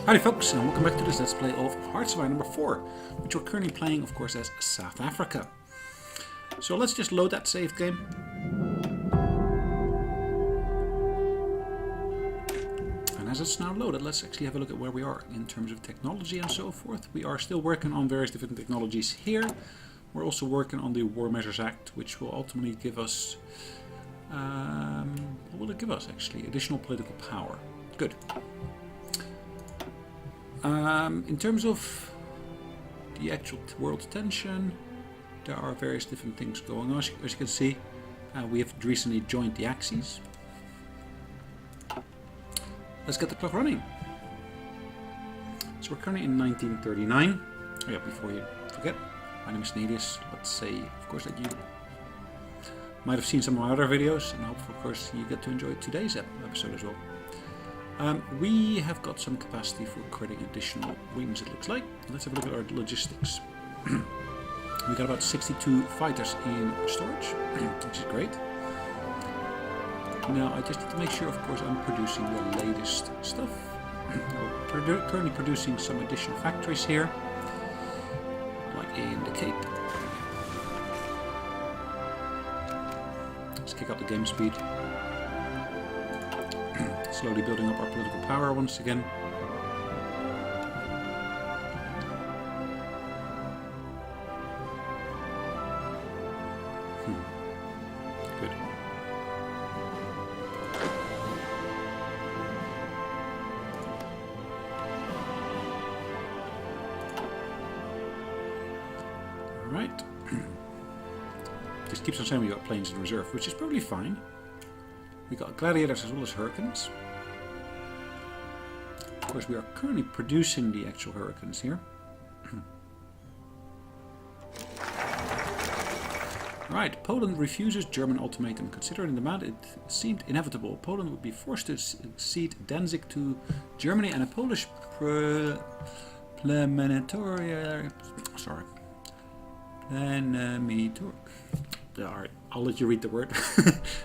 Howdy folks, and welcome back to this Let's Play of HOI4 number 4, which we're currently playing, of course, as South Africa. So let's just load that saved game. And as it's now loaded, let's actually have a look at where we are in terms of technology and so forth. We are still working on various different technologies here. We're also working on the War Measures Act, which will ultimately give us... what will it give us, actually? Additional political power. Good. In terms of the actual world tension, there are various different things going on. As you can see, we have recently joined the Axis. Let's get the clock running. So we're currently in 1939. Oh yeah, before you forget, my name is Sonelias. Let's say, of course, that you might have seen some of my other videos, and I hope, of course, you get to enjoy today's episode as well. We have got some capacity for creating additional wings, it looks like. Let's have a look at our logistics. We got about 62 fighters in storage, which is great. Now, I just need to make sure, of course, I'm producing the latest stuff. We're currently producing some additional factories here, like in the Cape. Let's kick up the game speed. Slowly building up our political power once again. Good. Alright. This keeps on saying we got planes in reserve, which is probably fine. We got gladiators as well as hurricanes. Of course, we are currently producing the actual hurricanes here. Right, Poland refuses German ultimatum. Considering the demand, it seemed inevitable. Poland would be forced to cede Danzig to Germany, and a Polish Alright, I'll let you read the word.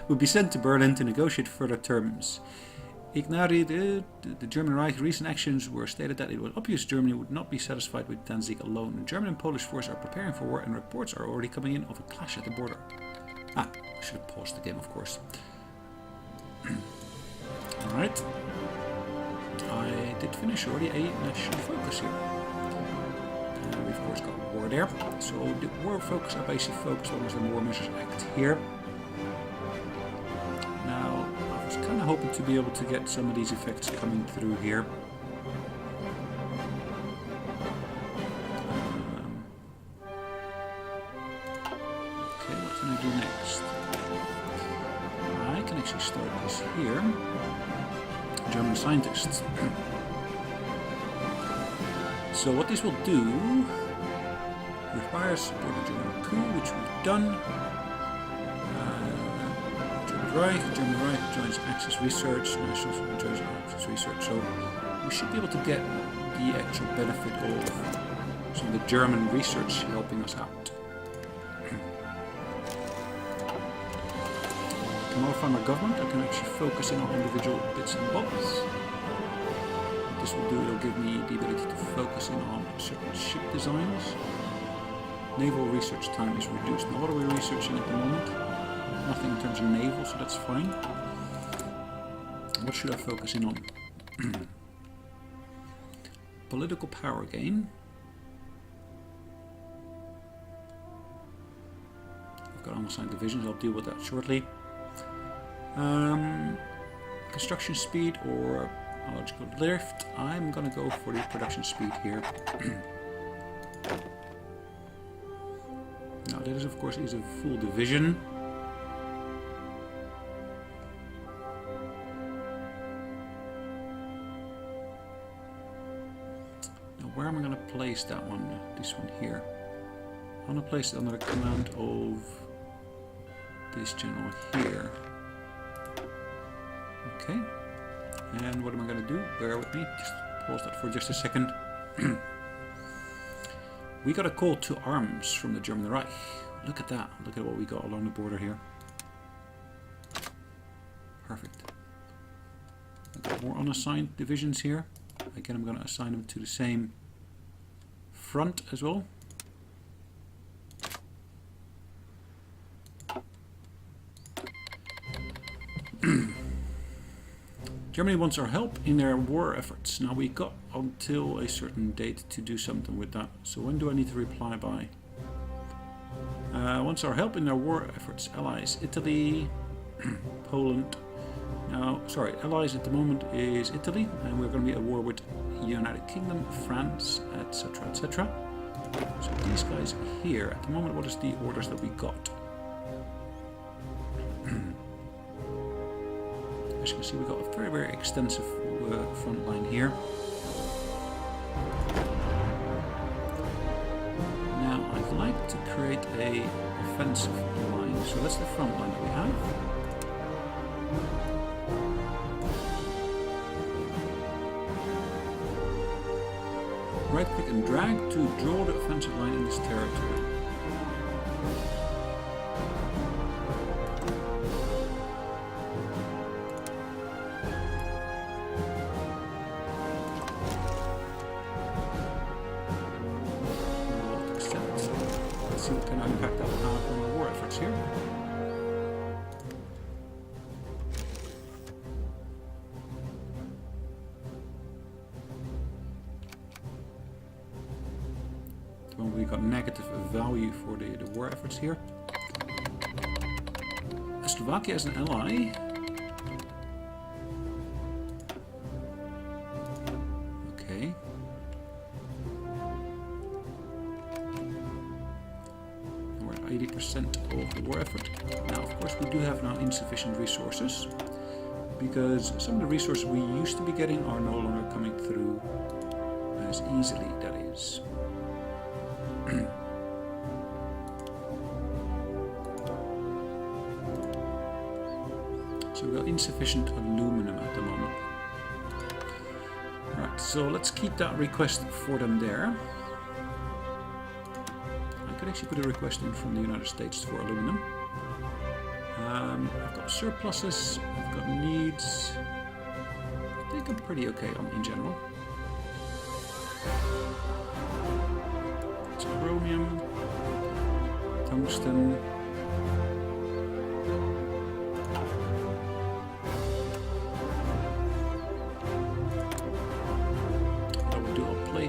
Would be sent to Berlin to negotiate further terms. Ignited, the German Reich's recent actions were stated that it was obvious Germany would not be satisfied with Danzig alone. German and Polish forces are preparing for war, and reports are already coming in of a clash at the border. I should have paused the game, of course. Alright. I did finish already a national focus here. We've of course got war there. So the war focus are basically focused on the War Measures Act here. Now, I was kind of hoping to be able to get some of these effects coming through here. Okay, what can I do next? I can actually start this here. German scientists. So what this will do, requires support the German coup, which we've done. German Reich joins Axis Research, National joins Axis Research. So we should be able to get the actual benefit of some of the German research helping us out. To modify my government, I can actually focus in on individual bits and bobs. This will do, it'll give me the ability to focus in on certain ship designs. Naval research time is reduced. Now what are we researching at the moment? Nothing in terms of naval, so that's fine. What should I focus in on? Political power gain. I've got unassigned divisions, I'll deal with that shortly. Construction speed or logical drift. I'm gonna go for the production speed here. Now this of course is a full division. Now where am I gonna place that one? This one here. I'm gonna place it under the command of this general here. Okay. And what am I going to do? Bear with me. Just pause that for just a second. We got a call to arms from the German Reich. Look at that. Look at what we got along the border here. Perfect. I've got more unassigned divisions here. Again, I'm going to assign them to the same front as well. Germany wants our help in their war efforts. Now we got until a certain date to do something with that. So when do I need to reply by? Wants our help in their war efforts. Allies, Italy, Poland. Now, sorry, allies at the moment is Italy, and we're going to be at war with United Kingdom, France, etc., etc. So these guys here, at the moment, what is the orders that we got? As you can see, we got a very, very extensive front line here. Now, I'd like to create a offensive line. So that's the front line that we have. Right click and drag to draw the offensive line in this territory. Let's see what kind of impact that will have on our war efforts here. We got negative value for the war efforts here. Slovakia as an ally. Okay. And we're at 80% of the war effort. Now, of course, we do have now insufficient resources because some of the resources we used to be getting are no longer coming through as easily, that is. So we've got insufficient aluminum at the moment. Right, so let's keep that request for them there. I could actually put a request in from the United States for aluminum. I've got surpluses, I've got needs. I think I'm pretty okay in general. So chromium, tungsten.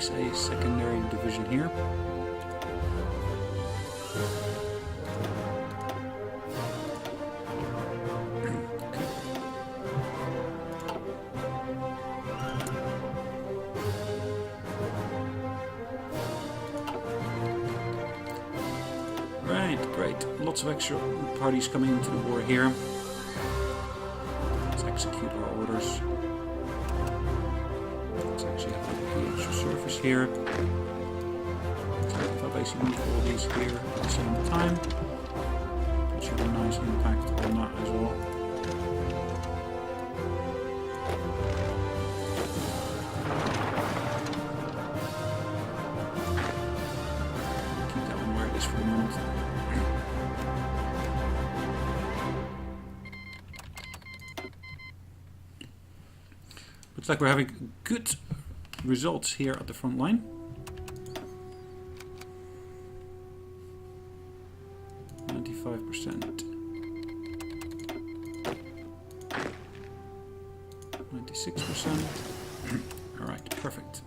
A secondary division here. Okay. Right, great. Lots of extra parties coming into the war here. Let's execute our orders. Let's actually have the extra surface here. So if I basically move all these here at the same time, that should have a nice impact on that as well. Keep that one where it is for a moment. Looks like we're having good results here at the front line. %, 96%. All right, perfect.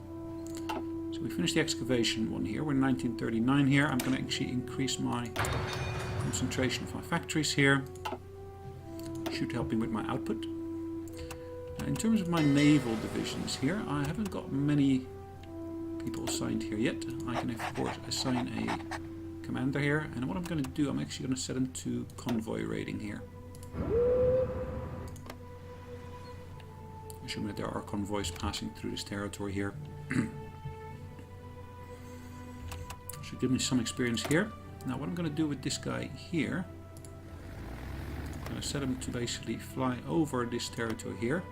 So we finished the excavation one here. We're 1939 here. I'm going to actually increase my concentration of my factories here. Should help me with my output. In terms of my naval divisions here, I haven't got many people assigned here yet. I can of course assign a commander here, and what I'm going to do, I'm actually going to set him to convoy raiding here. Assuming that there are convoys passing through this territory here. Should give me some experience here. Now what I'm going to do with this guy here, I'm going to set him to basically fly over this territory here.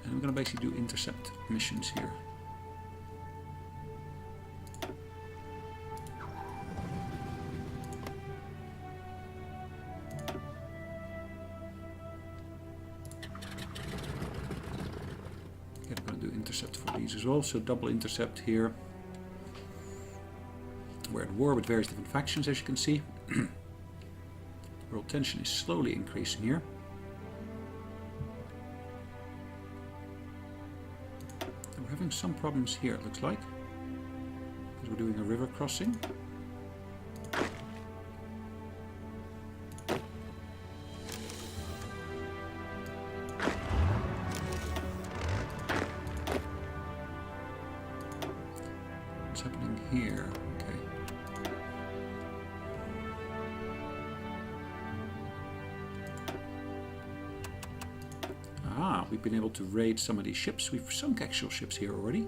And I'm going to basically do intercept missions here. intercept for these as well, so double intercept here. We're at war with various different factions, as you can see. World tension is slowly increasing here. And we're having some problems here, it looks like, because we're doing a river crossing. What's happening here? We've been able to raid some of these ships. We've sunk actual ships here already.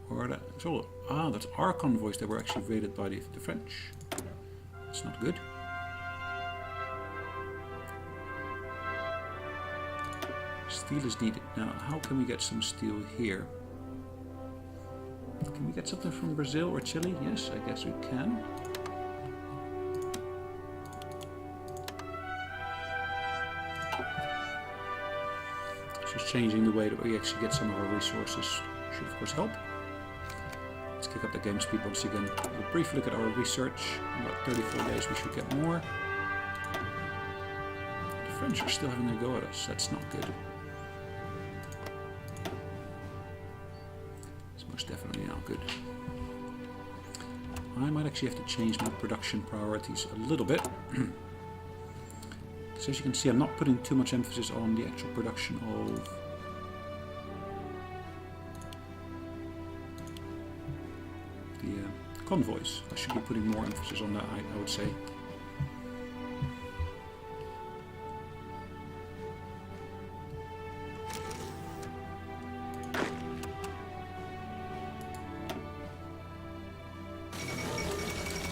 Or that's all. That's our convoys that were actually raided by the French. That's not good. Steel is needed. Now, how can we get some steel here? Can we get something from Brazil or Chile? Yes, I guess we can. Just changing the way that we actually get some of our resources should of course help. Let's kick up the game speed once again. We'll briefly look at our research. In about 34 days we should get more. The French are still having a go at us. That's not good. It's most definitely not good. I might actually have to change my production priorities a little bit. So as you can see, I'm not putting too much emphasis on the actual production of the convoys. I should be putting more emphasis on that, I would say.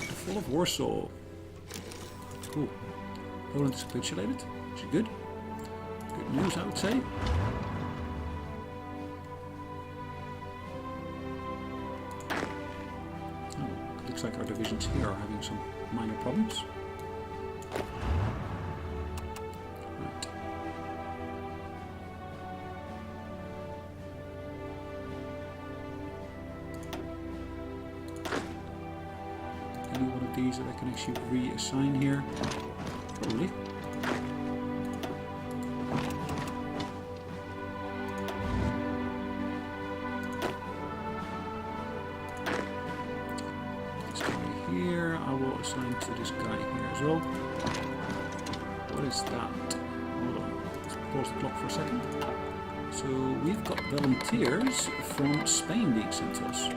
The fall of Warsaw. Cool. Poland is capitulated, which is good. Good news, I would say. Oh, looks like our divisions here are having some minor problems. Right. Any one of these that I can actually reassign here? Probably. This guy here, I will assign to this guy here as well. What is that? Hold on, let's pause the clock for a second. So we've got volunteers from Spain being sent to us.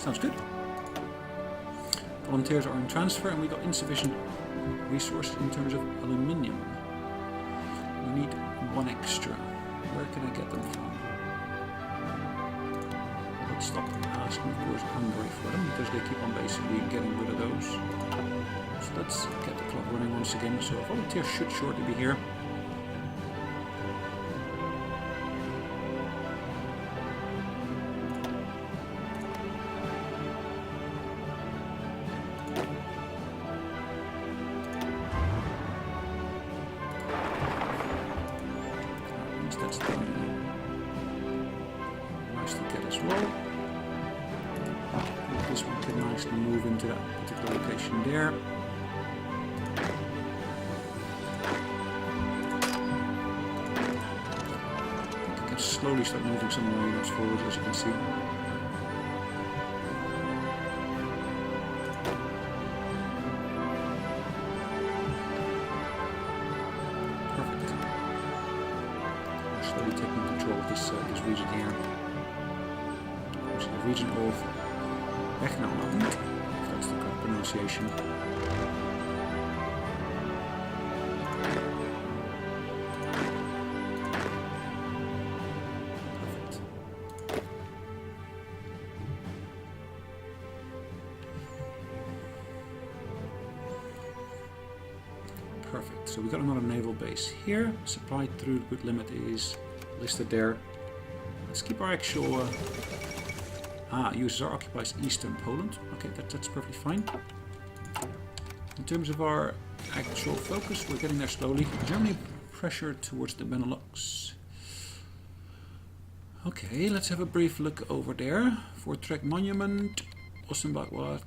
Sounds good. Volunteers are in transfer and we got insufficient resources in terms of aluminium. We need one extra. Where can I get them from? Let's stop asking, of course, Hungary for them because they keep on basically getting rid of those. So let's get the clock running once again. So volunteers should shortly be here. Nice to get as well. This one can nicely move into that particular location there. I can slowly start moving some of my units forward, as you can see. Slowly taking control of this region here. Actually, the region of Wegnaland, if that's the correct pronunciation. Perfect. Perfect. So we got another naval base here. Supply throughput limit is listed there. Let's keep our actual USSR occupies eastern Poland. Okay, that's perfectly fine. In terms of our actual focus, we're getting there slowly. Germany pressure towards the Benelux. Okay, let's have a brief look over there. Four-track monument. Ossenbach what?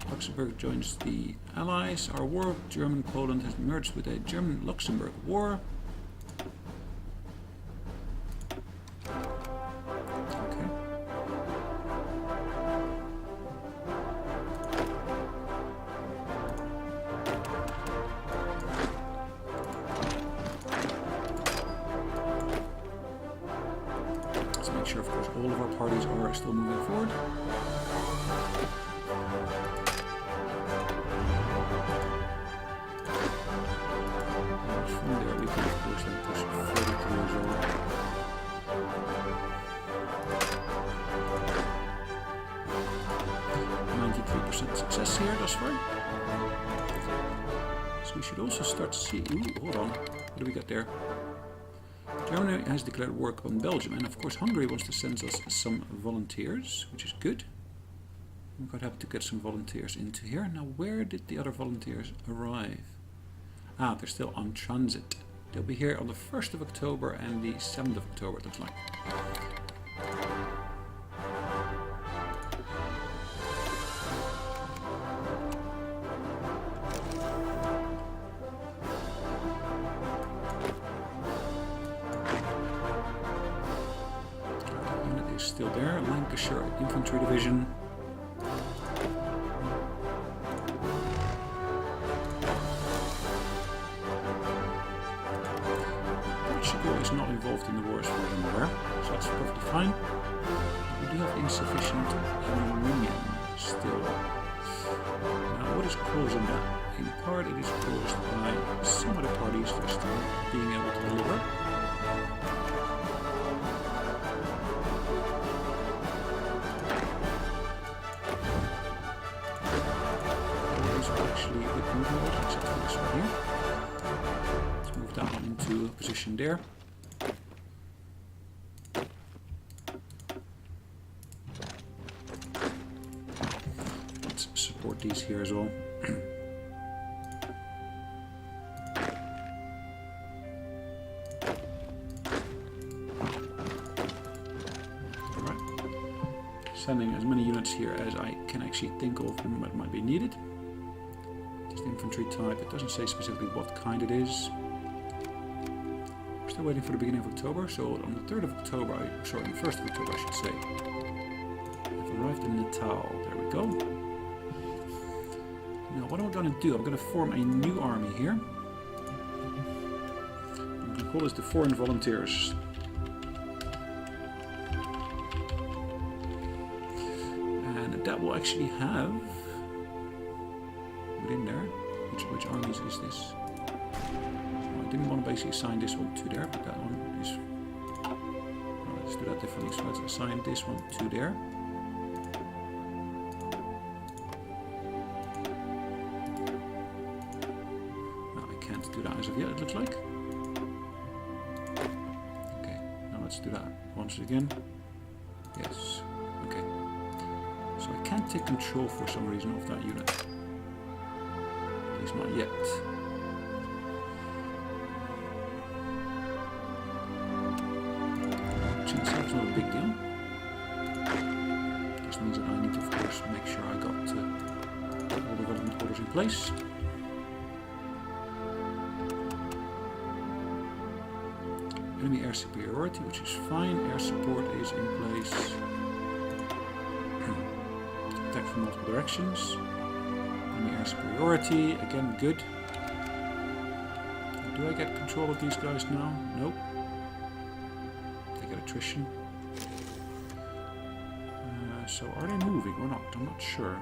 Luxembourg joins the Allies. Our war with German-Poland has merged with a German-Luxembourg war. Okay. Let's make sure, of course, all of our parties are still moving forward. From there we can, of course, then push further through as well. Success here thus far. So we should also start to see. Ooh, hold on. What do we got there? Germany has declared war on Belgium, and of course Hungary wants to send us some volunteers, which is good. I'm quite happy to get some volunteers into here. Now, where did the other volunteers arrive? Ah, they're still on transit. They'll be here on the 1st of October and the 7th of October, it looks like. Unit is still there. Lancashire Infantry Division. Is not involved in the war as far as I'm aware, so that's perfectly fine. We do have insufficient aluminium still. Now, what is causing that? In part, it is caused by some of the parties just being able to deliver. Those are actually a bit movable, except for this one here. Let's move that one into a position there. These here as well. Alright. Sending as many units here as I can actually think of that might be needed. Just infantry type. It doesn't say specifically what kind it is. We're still waiting for the beginning of October, so on the 3rd of October, on the 1st of October I should say. I've arrived in Natal. There we go. Now, what am I going to do? I'm going to form a new army here. I'm going to call this the Foreign Volunteers. And that will actually have within there. Which armies is this? Well, I didn't want to basically assign this one to there, but that one is. Well, let's do that differently. So let's assign this one to there. As of yet, it looks like. Okay, now let's do that once again. Yes, okay. So I can't take control for some reason of that unit. At least not yet. Which in itself is not a big deal. This means that I need to, of course, make sure I got all the relevant orders in place. Enemy air superiority, which is fine. Air support is in place. Attack from multiple directions. Enemy air superiority, again good. Do I get control of these guys now? Nope. They get attrition. So are they moving or not? I'm not sure.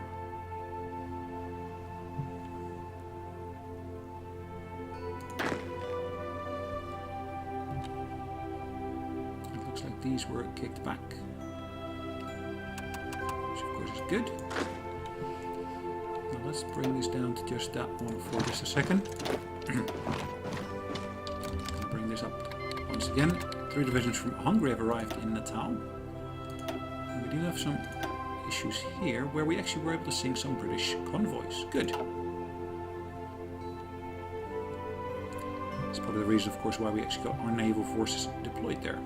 These were kicked back, which of course is good. Now let's bring this down to just that one for just a second. Bring this up once again. 3 divisions from Hungary have arrived in Natal. And we do have some issues here where we actually were able to sink some British convoys. Good. That's part of the reason, of course, why we actually got our naval forces deployed there.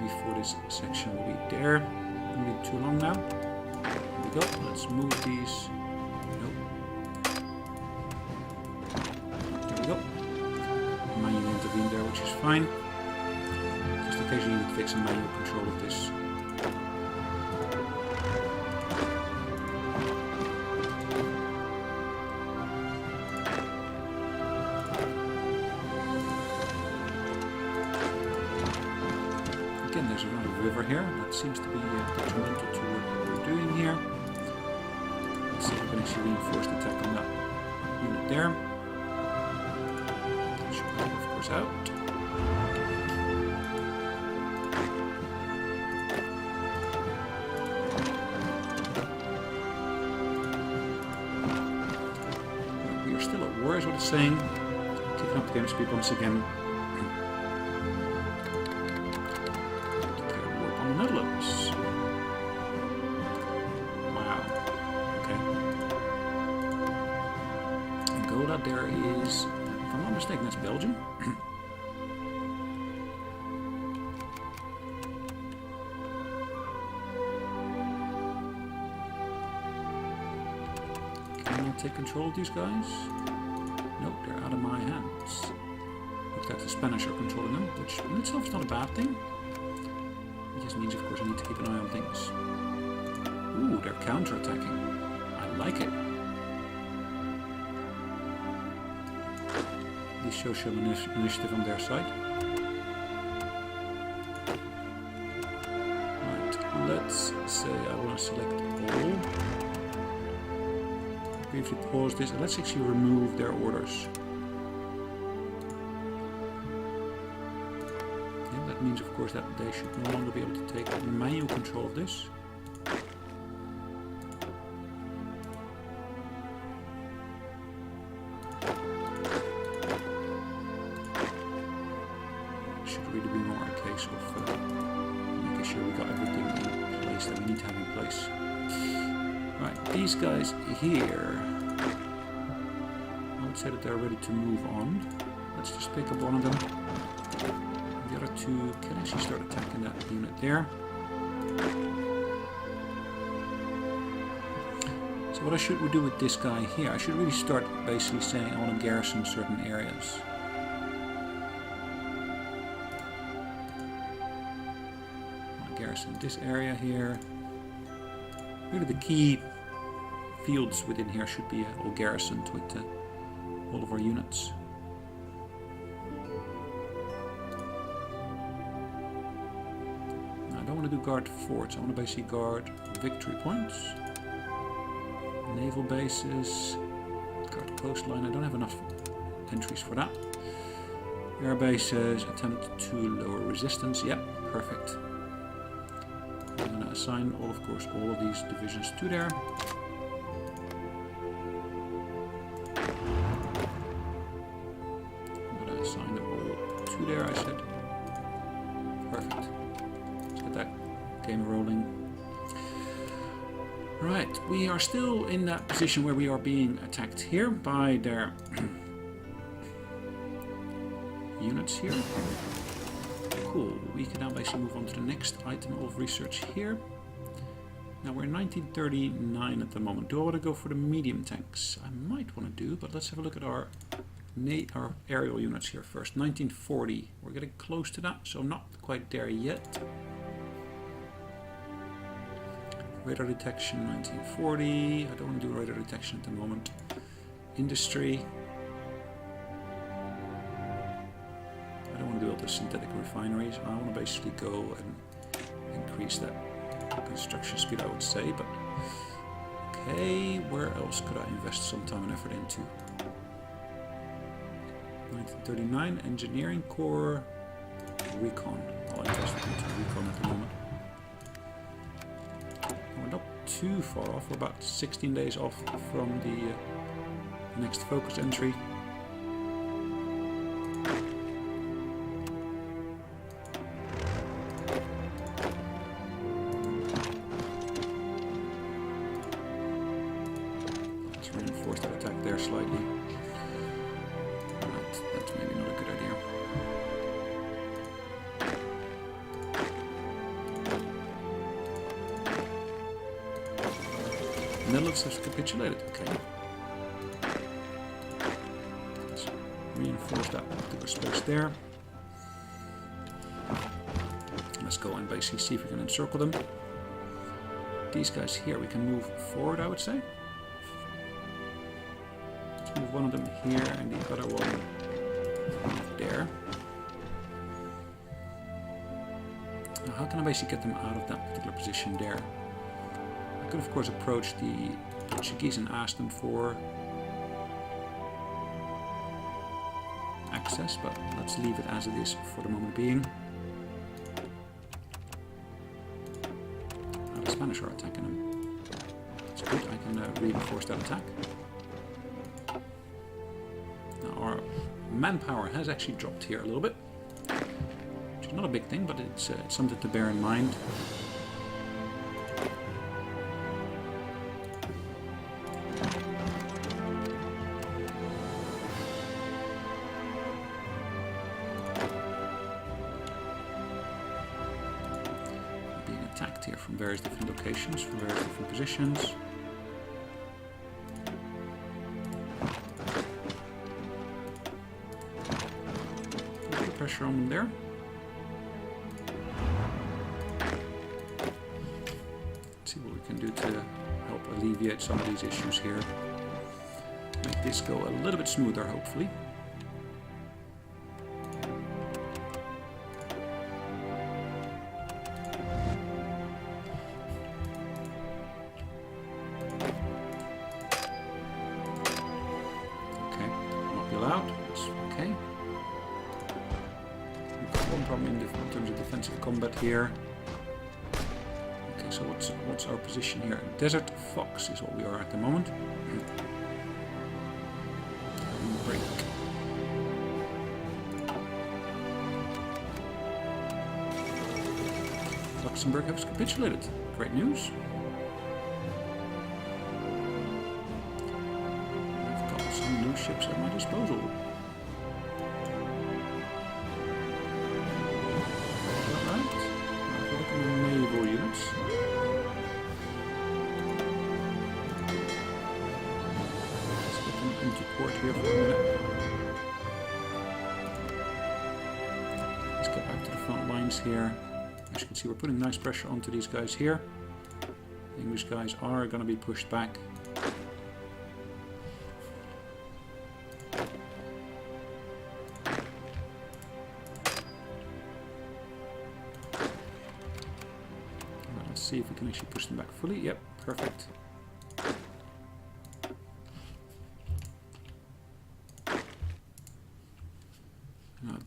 before this section will be there. Maybe too long now. Here we go. Let's move these. Nope. There we go. Manually intervene there, which is fine. Just occasionally you need to take some manual control of this. Again, there's another river here. That seems to be detrimental to what we're doing here. Let's see if we can actually reinforce the attack on that unit there. That should help, of course, out. We are still at war, is what it's saying. Kicking up the game speed once again. Netherlands. Wow. Okay. Angola, there is, if I'm not mistaken, that's Belgium. Can I take control of these guys? Nope, they're out of my hands. Looks like the Spanish are controlling them, which in itself is not a bad thing. It just means, of course, I need to keep an eye on things. Ooh, they're counter-attacking. I like it. This shows some initiative on their side. Right, let's say I want to select all. Briefly pause this and let's actually remove their orders. That means, of course, that they should no longer be able to take manual control of this. Should really be more a case of making sure we got everything in place that we need to have in place. Right, these guys here, I would say that they're ready to move on. Let's just pick up one of them. The other two can actually start attacking that unit there. So what I should do with this guy here, I should really start basically saying I want to garrison certain areas. I want to garrison this area here. Really the key fields within here should be all garrisoned with all of our units. I don't want to do guard forts, I want to basically guard victory points, naval bases, guard coastline. I don't have enough entries for that. Air bases, attempt to lower resistance. Yep, perfect. I'm going to assign of course all of these divisions to there. I'm going to assign them all to there, I said. Perfect. Let's get that game rolling. Right, we are still in that position where we are being attacked here by their units here. Cool, we can now basically move on to the next item of research here. Now we're in 1939 at the moment. Do I want to go for the medium tanks? I might want to do, but let's have a look at our aerial units here first. 1940, we're getting close to that, so not quite there yet. Radar detection, 1940. I don't want to do radar detection at the moment. Industry. I don't want to do all the synthetic refineries. I want to basically go and increase that construction speed, I would say. But okay, where else could I invest some time and effort into? 1939, engineering core, recon. I'll invest into recon at the moment. We're not too far off. We're about 16 days off from the next focus entry. Let's reinforce that attack there slightly. Right, that's maybe not a good idea. billets have capitulated. Okay. Let's reinforce that particular space there. Let's go and basically see if we can encircle them. These guys here, we can move forward, I would say. Let's move one of them here and the other one there. Now, how can I basically get them out of that particular position there? I could, of course, approach the Portuguese and ask them for access, but let's leave it as it is for the moment being. The Spanish are attacking them. That's good, I can reinforce that attack. Now our manpower has actually dropped here a little bit, which is not a big thing, but it's something to bear in mind. Here from various different locations, from various different positions. Put pressure on them there. Let's see what we can do to help alleviate some of these issues here. Make this go a little bit smoother, hopefully. Here. Okay, so what's our position here? Desert Fox is what we are at the moment. Break. Luxembourg has capitulated. Great news. I've got some new ships at my disposal. Naval units. Let's get them into port here for a minute. Let's get back to the front lines here. As you can see, we're putting nice pressure onto these guys here. The English guys are going to be pushed back. See if we can actually push them back fully. Yep, perfect.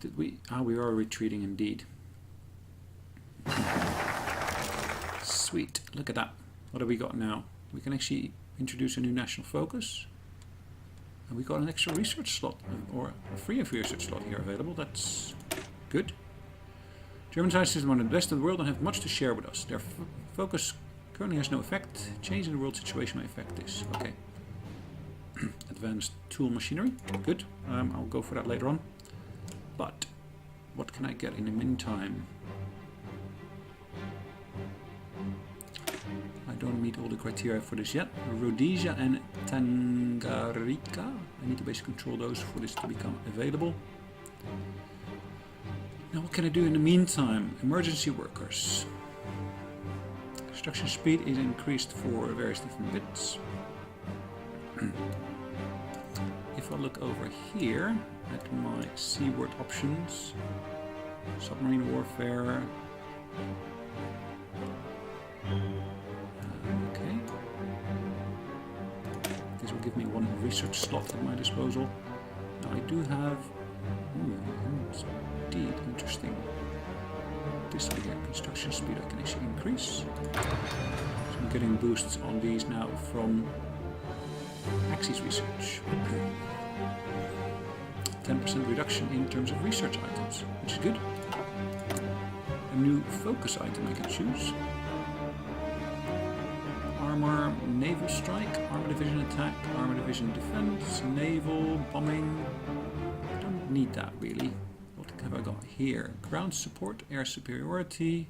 Did we? Ah, we are retreating indeed. Sweet, look at that. What have we got now? We can actually introduce a new national focus. And we got an extra research slot, or a free research slot here available. That's good. German scientists are one of the best in the world and have much to share with us. Their focus currently has no effect. Changing the world situation may affect this. Okay. Advanced tool machinery. Good. I'll go for that later on. But what can I get in the meantime? I don't meet all the criteria for this yet. Rhodesia and Tanganyika. I need to basically control those for this to become available. Now what can I do in the meantime? Emergency workers. Construction speed is increased for various different bits. If I look over here at my seaward options, submarine warfare. Okay. This will give me one research slot at my disposal. Now I do have. Indeed, interesting. This here, construction speed I can actually increase. So I'm getting boosts on these now from Axis research. 10% reduction in terms of research items, which is good. A new focus item I can choose. Armor, naval strike, armor division attack, armor division defense, naval, bombing. I don't need that really. What have I got here? Ground support, air superiority.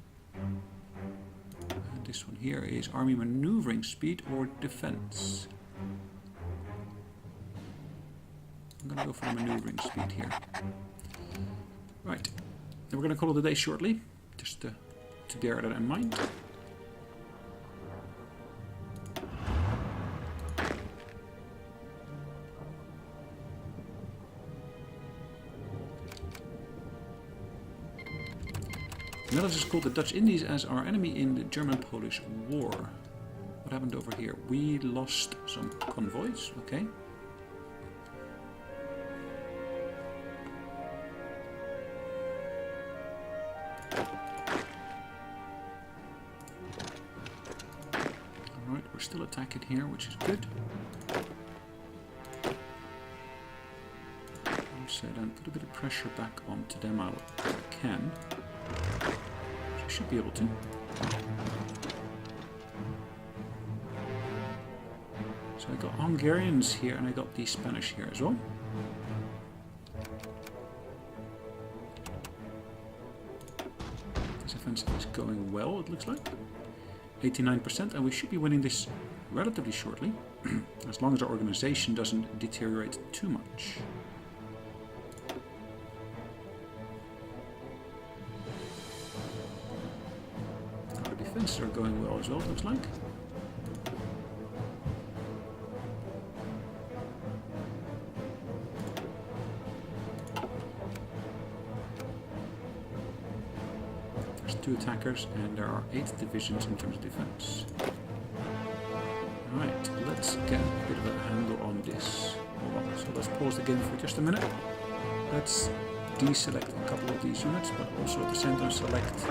And this one here is army maneuvering speed or defense. I'm going to go for the maneuvering speed here. Right, then we're going to call it a day shortly, just to bear that in mind. The Netherlands called the Dutch Indies as our enemy in the German-Polish War. What happened over here? We lost some convoys, okay. Alright, we're still attacking here, which is good. So then put a bit of pressure back onto them if I can. Should be able to. So I got Hungarians here and I got the Spanish here as well. This offensive is going well, it looks like. 89%, and we should be winning this relatively shortly, as long as our organization doesn't deteriorate too much. Defenses are going well as well, it looks like. There's 2 attackers and there are 8 divisions in terms of defense. Alright, let's get a bit of a handle on this. Hold on, so let's pause the game for just a minute. Let's deselect a couple of these units, but also at the same time select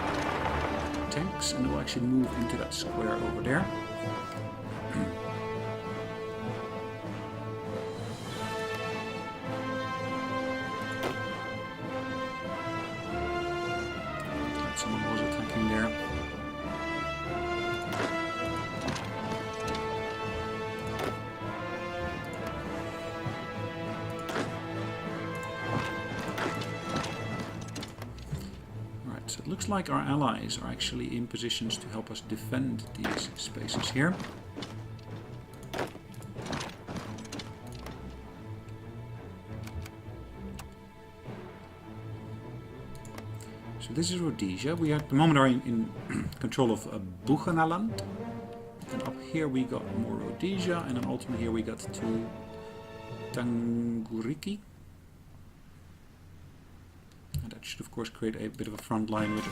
tanks, and we'll actually move into that square over there. Someone was attacking there. So it looks like our allies are actually in positions to help us defend these spaces here. So this is Rhodesia. We at the moment are in control of Buchenaland. And up here we got more Rhodesia, and then ultimately here we got to Tanguriki. That should of course create a bit of a front line with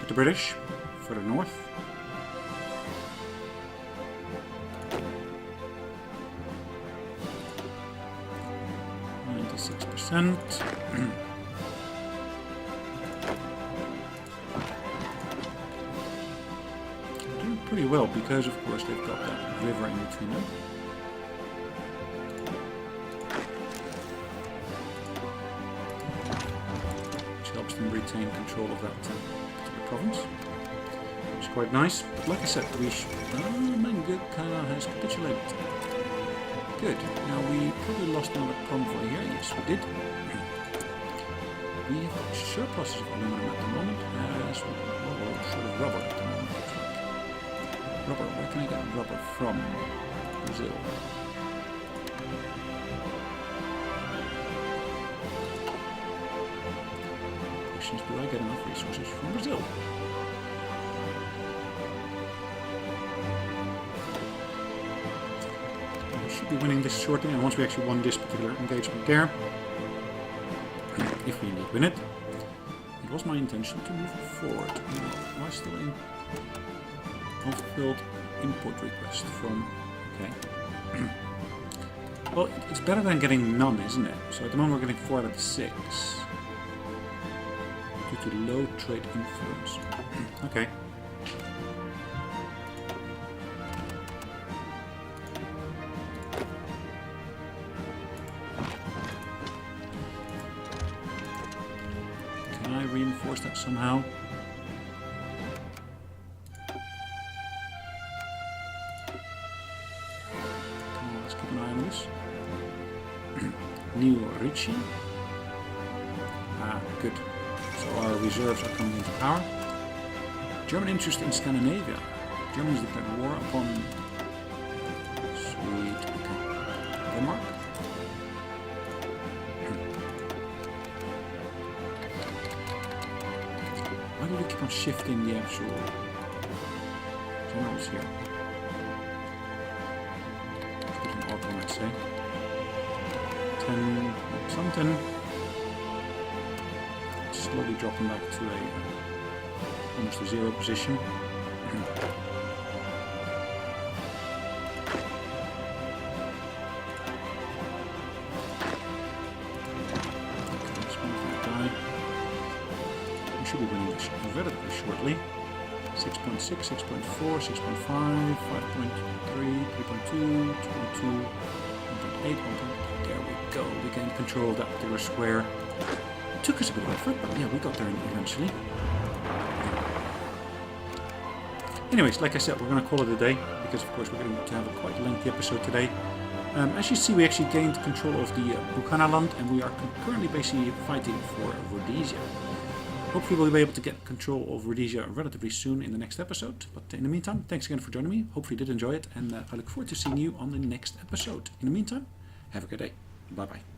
the British further north. %. They're doing pretty well because of course they've got that river in between them. Them retain control of that particular province, which is quite nice. But like I said, Mangukala has capitulated. Good. Now we probably lost another convoy here. Yes, we did. We have surpluses of aluminum at the moment, as well sort of rubber at the moment. Rubber. Where can I get rubber from? Brazil. Do I get enough resources from Brazil? We should be winning this shortly, and once we actually won this particular engagement there, if we indeed win it, it was my intention to move forward. Am I still in unfulfilled import request from... Okay. Well, it's better than getting none, isn't it? So at the moment we're getting 4 out of 6. Due to low trade influence. Okay. Can I reinforce that somehow? Let's keep an eye on this. New Ricci. Good. So our reserves are coming into power. German interest in Scandinavia. Germany's declared war upon... Sweet. Okay. Denmark. Why do we keep on shifting the actual generals here? Let's put an auto, I'd say. 10 something. Slowly dropping back to a almost a zero position. We should be winning this relatively shortly. 6.6, 6.4, 6.5, 5.3, 3.2, 2.2, 1.8, 1.8. There we go. We gained control of that particular square. It took us a bit of effort, but yeah, we got there eventually. Anyways, like I said, we're going to call it a day because, of course, we're going to have a quite lengthy episode today. As you see, we actually gained control of the Bukhanaland, and we are currently basically fighting for Rhodesia. Hopefully we'll be able to get control of Rhodesia relatively soon in the next episode. But in the meantime, thanks again for joining me. Hopefully you did enjoy it, and I look forward to seeing you on the next episode. In the meantime, have a good day. Bye-bye.